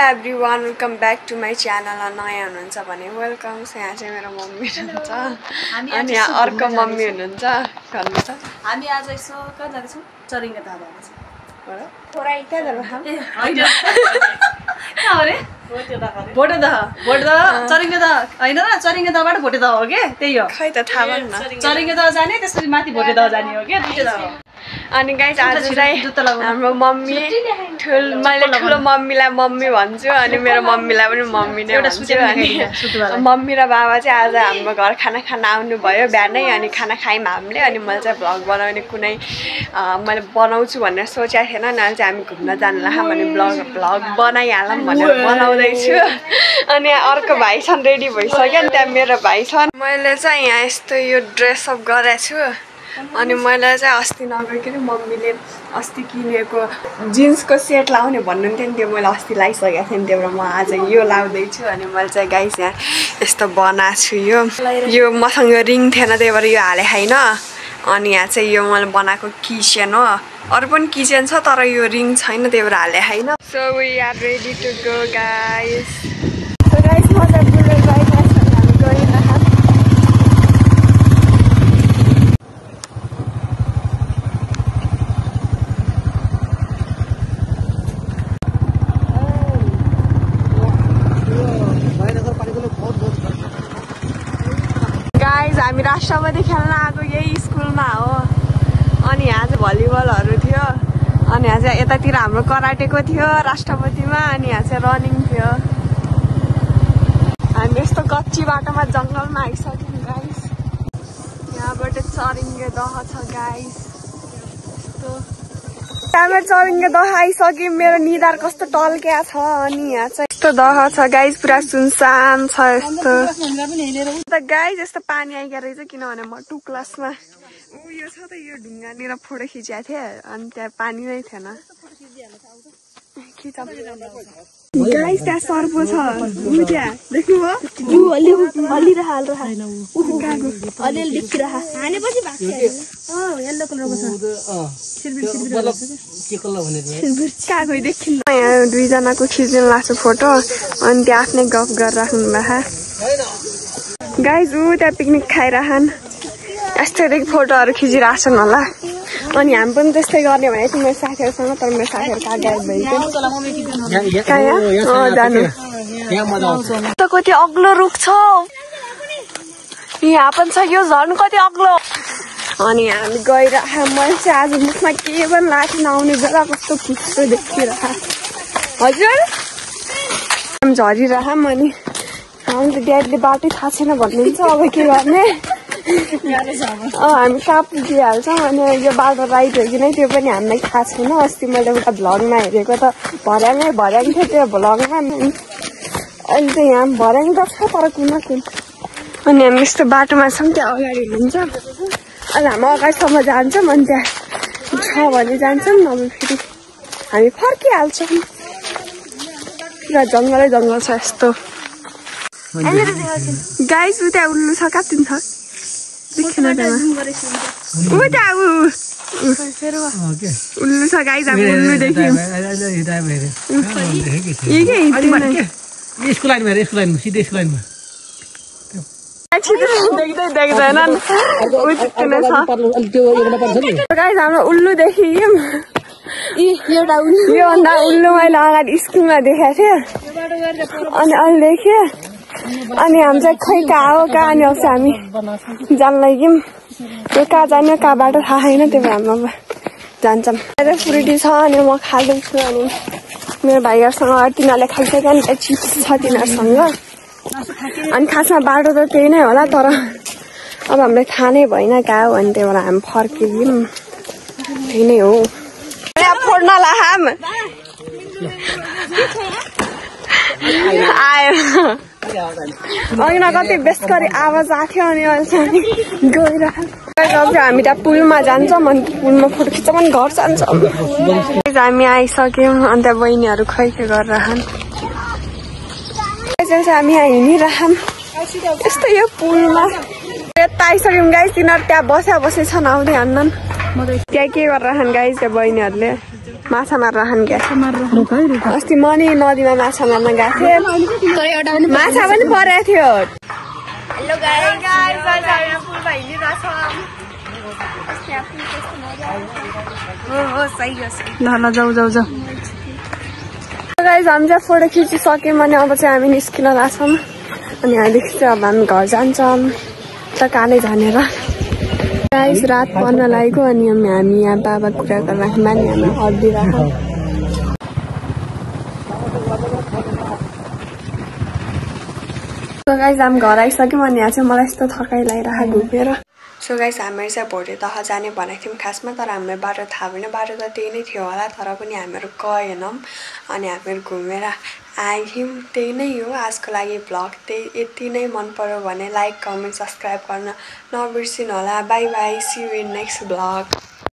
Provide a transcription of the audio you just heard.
everyone, welcome back to my channel. नयाँ हुनुहुन्छ भने वेलकम. यहाँ चाहिँ मेरो मम्मी हुनुहुन्छ अनि यहाँ अर्को मम्मी हुनुहुन्छ. भन्नु छ हामी आज यसो कहाँ जान्छौँ? चरिङ्गे धाबा जान्छौँ. थोरै कहाँ जानु हैन? कहाँ हो रे? भोटेदह चरिङ्गे दह हैन र चरिङ्गे दहबाट भोटेदह हो के? त्यही हो. खै त थाहा भएन. चरिङ्गे दह जाने त्यसपछि माथि भोटेदह जाने हो के? दुईटा दह हो. अनि गाइस आज चाहिँ हाम्रो मम्मी मैले ठुलो मम्मीलाई मम्मी भन्छु अनि मेरो मम्मीलाई पनि मम्मी नै भन्छु. अनि मम्मी र बाबा चाहिँ आज हाम्रो घर खाना खान आउनु भयो बिहानै. अनि खाना खायौँ हामीले. अनि मैले चाहिँ भ्लग बनाउने कुनै मैले बनाउँछु भनेर सोचेको थिएन. अनि अहिले चाहिँ हामी घुम्न जानुलाई भने भ्लग बनाइहालौँ भनेर बनाउँदैछु. अनि अर्को भाइ छन् रेडी भइसक्यो. अनि त्यहाँ मेरो भाइ छन्. मैले चाहिँ यहाँ यस्तो यो ड्रेसअप गरेको छु. अनि मैले चाहिँ अस्ति नगइकन मम्मीले अस्ति किनेको जिन्सको सेट लाउने भन्नुहुन्थ्यो नि. त्यो मैले अस्ति लगाइसकेको थिएँ नि. त्यही भएर म आज यो लाउँदैछु. अनि मैले चाहिँ गाइस यहाँ यस्तो बनाएको छु. यो मसँग रिङ थिएन त्यही भएर यो हाले होइन. अनि यहाँ चाहिँ यो मैले बनाएको किचेन हो. अरू पनि किचेन छ तर यो रिङ छैन त्यही भएर हाले होइन. So we are ready to go guys. So guys म चाहिँ बुलेट बाइकमा छु. हामी गइरहेको हामी राष्ट्रपति खेल्न आएको यही स्कुलमा हो. अनि यहाँ चाहिँ भलिबलहरू थियो. अनि यहाँ चाहिँ यतातिर हाम्रो कराटेको थियो राष्ट्रपतिमा. अनि यहाँ चाहिँ रनिङ थियो. हामी यस्तो कच्ची बाटोमा जङ्गलमा आइसक्यौँ गाइस. यहाँबाट चरिङ्गे दह छ गाइस. यस्तो त्यहाँबाट चरिङ्गे दह आइसक्यौँ. मेरो निधार कस्तो टल्क्या छ. अनि यहाँ चाहिँ यस्तो दह छ गाइस. पुरा सुनसान छ यस्तो. गाइस यस्तो पानी आइगयो रहेछ किनभने म 2 क्लासमा यो छ त यो ढुङ्गानिर फोटो खिचेको थिएँ. अनि त्यहाँ पानी नै थिएन. गाइस त्यहाँ सर्पो छ. त्यहाँ देख्नुभयो यहाँ दुईजनाको खिच्नु लाग्छ फोटो. अनि त्यहाँ आफ्नै गफ गरिराख्नु भएको गाइस. त्यहाँ पिकनिक खाइरहन् यस्तै फोटोहरू खिचिरहेछन् होला. अनि हामी पनि त्यस्तै गर्ने भने थियो मेरो साथीहरूसँग. तर मेरो साथीहरू कहाँ गायब भयो जानु. कति अग्लो रुख छ. यहाँ पनि छ. यो झन् कति अग्लो. अनि हामी गइरहेको. मैले चाहिँ आज मुखमा के पनि लाथेँ नआउने बेला कस्तो खुट्टो देखिरह. हजुर हामी झरिरहँ. अनि हामी त ड्याडीले बाटै थाहा छैन भन्नुहुन्छ. अब के गर्ने. हामी कहाँ पुगिहाल्छौँ. अनि यो बाटो राइट हो कि नै त्यो पनि हामीलाई थाहा छैन. अस्ति मैले एउटा भ्लगमा हेरेको त भर्याङ थियो त्यो भ्लगमा. अहिले चाहिँ यहाँ भर्याङ त छ तर कुन. अनि हामी यस्तो बाटोमा छौँ. त्यहाँ अगाडि हुनुहुन्छ. अहिले हामी अगाडिसम्म जान्छौँ. अनि त्यहाँ छ भने जान्छौँ. नभए फेरि हामी फर्किहाल्छौँ. पुरा जङ्गलै जङ्गल छ यस्तो. गाइस उता उल्लु छ. कति छ देखिन उल्लु छ गाइस. अब उल्लु देख्यौँ. देख्दैन गाइस. हाम्रो उल्लु देखियौँ. योभन्दा उल्लु मैले अगाडि स्कुलमा देखाएको थिएँ. अनि अहिले देखेँ. अनि हामी चाहिँ खै कहाँ हो कहाँ. अनि आउँछ हामी जान लाग्यौँ. त्यो कहाँ जाने कहाँ बाटो थाहा छैन. त्यही भएर हामी अब जान्छौँ. फ्रुटी छ. अनि म खाँदैछु. अनि मेरो भाइहरूसँग तिनीहरूले खाइसक्यो. अनि चिप्स छ तिनीहरूसँग. अनि खासमा बाटो त त्यही नै होला. तर अब हामीलाई थाहा नै भएन कहाँ हो. अनि त्यही भएर हामी फर्कियौँ. त्यही नै हो. फोड्न लाम आयो. अघि न कति बेस्ट गरी आवाज आएको थियो. अनि अहिले गइरहेको. हामी त्यहाँ पुलमा जान्छौँ. अनि पुलमा फोटो खिच्छौँ. अनि घर जान्छौँ. हामी आइसक्यौँ. अनि त्यहाँ बहिनीहरू खै के गरिरहन्. हामी यहाँ हिँडिरहौँ यस्तो यो पुलमा. यता आइसक्यौँ गाइस. तिनीहरू त्यहाँ बसेछन् आउँदै हान्नन्. त्यहाँ के गरिरहन् गाइस. त्यहाँ बहिनीहरूले माछा मार्न खान गएको अस्ति म नि नदीमा माछा मार्न गएको थिएँ माछा पनि परेको थियो हेलो गाइस हामी पुलमा हिँडिरहेछौँ ल जाऊ गाइस हामी चाहिँ फोटो खिचिसक्यौँ अनि अब चाहिँ हामी निस्किन लाग्छौँ अनि यहाँदेखि चाहिँ अब हामी घर जान्छौँ त कालै जानेर गाइस रात पर्न लागेको अनि हामी यहाँ बाबा कुरा गरेर मानि हामी हड्दिरहेको सो गाइस हामी घर आइसक्यौँ अनि यहाँ चाहिँ मलाई यस्तो थकाइ लागिरहेको घुमेर सो गाइस हामीहरू चाहिँ भोटे दह जाने भनेको थियौँ खासमा तर हामीलाई बाटो थाहा भएन बाटो त त्यही नै थियो होला तर पनि हामीहरू गएनौँ अनि हामीहरू घुमेर आयौँ त्यही नै हो आजको लागि भ्लग त्यही यति नै मन पर्यो भने लाइक कमेन्ट सब्सक्राइब गर्न नबिर्सिनु होला bye bye see you in next vlog